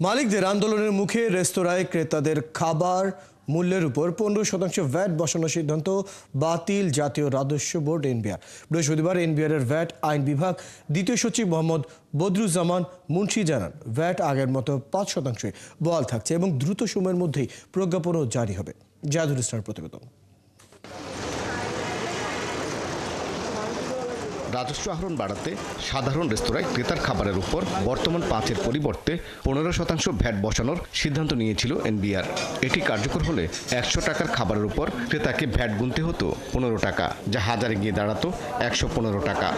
মালিকদের আন্দোলনের মুখে রেস্তোরাঁয় ক্রেতাদের খাবার মূল্যের উপর 15% ভ্যাট বসানোর সিদ্ধান্ত বাতিল জাতীয় রাজস্ব বোর্ড এনবিআর। বৃহস্পতিবার এনবিআরের ভ্যাট আইন বিভাগ দ্বিতীয় সচিব মোহাম্মদ বদরুজ্জামান মুন্সি জানান, ভ্যাট আগের মতো 5% বহাল থাকছে এবং দ্রুত সময়ের মধ্যেই প্রজ্ঞাপনও জারি হবে। জাদুল ইসলামের প্রতিবেদন। রাজস্ব আহরণ বাড়াতে সাধারণ রেস্তোরাঁয় ক্রেতার খাবারের উপর বর্তমান 5-এর পরিবর্তে 15% ভ্যাট বসানোর সিদ্ধান্ত নিয়েছিল এনবিআর। এটি কার্যকর হলে 100 টাকার খাবারের উপর ক্রেতাকে ভ্যাট গুনতে হতো 15 টাকা, যা হাজারে গিয়ে দাঁড়াতো 115 টাকা।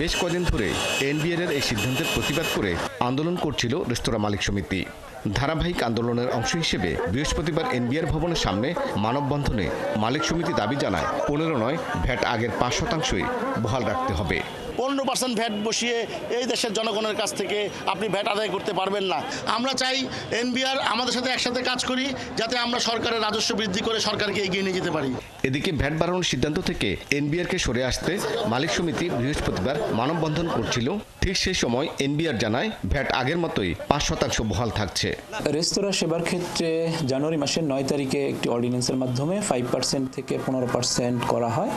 বেশ কদিন ধরে এনবিআর এই সিদ্ধান্তের প্রতিবাদ করে আন্দোলন করছিল রেস্তোরাঁ মালিক সমিতি। ধারাবাহিক আন্দোলনের অংশ হিসেবে বৃহস্পতিবার এনবিআর ভবনের সামনে মানববন্ধনে মালিক সমিতি দাবি জানায় 15 নয়, ভ্যাট আগের 5%ই বহাল রাখতে হবে। 15% ভ্যাট বসিয়ে এই দেশের জনগণের কাছ থেকে আপনি ভ্যাট আদায় করতে পারবেন না। আমরা চাই এনবিআর আমাদের সাথে একসাথে কাজ করি, যাতে আমরা সরকারের রাজস্ব বৃদ্ধি করে সরকারকে এগিয়ে নিয়ে যেতে পারি। এদিকে ভ্যাট বাড়ানোর সিদ্ধান্ত থেকে এনবিআরকে সরে আসতে মালিক সমিতি বৃহস্পতিবার মানববন্ধন করছিল। ঠিক সেই সময় এনবিআর জানায়, ভ্যাট আগের মতোই 5% বহাল থাকছে। রেস্তোরাঁ সেবার ক্ষেত্রে জানুয়ারি মাসের 9 তারিখে একটি অর্ডিন্যান্সের মাধ্যমে 5% থেকে 15% করা হয়।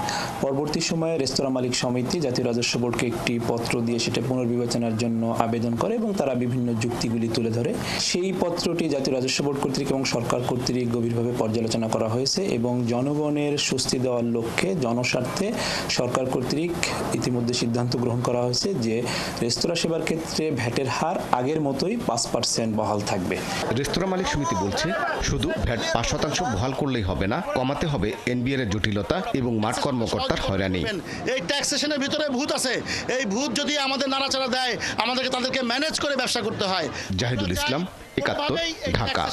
পরবর্তী সময়ে রেস্তোরাঁ মালিক সমিতি জাতীয় রাজস্ব বোর্ডকে একটি পত্র দিয়ে সেটা পুনর্বিবেচনার জন্য আবেদন করে এবং তারা বিভিন্ন যুক্তিগুলি তুলে ধরে। সেই পত্রটি জাতীয় রাজস্ব বোর্ড কর্তৃক এবং সরকার কর্তৃক গভীরভাবে পর্যালোচনা করা হয়েছে এবং জনগণের স্বস্তি দেওয়ার লক্ষ্যে জনস্বার্থে সরকার কর্তৃক ইতিমধ্যে সিদ্ধান্ত গ্রহণ করা হয়েছে যে রেস্তোরাঁ সেবার ক্ষেত্রে ভ্যাটের হার আগের মতোই 5% বহাল থাকবে। রেস্তোরাঁ মালিক সমিতি বলছে, শুধু ভ্যাট 5% বহাল করলেই হবে না, কমাতে হবে এনবিআর এর জটিলতা এবং মাঠ কর্মকর্তার হয়রানি। এই ট্যাক্সেশনের ভিতরে ভূত আছে, এই ভূত যদি আমাদের নাড়াচাড়া দেয়, আমাদেরকে তাদেরকে ম্যানেজ করে ব্যবসা করতে হয়। জাহিদুল ইসলাম, 71, ঢাকা।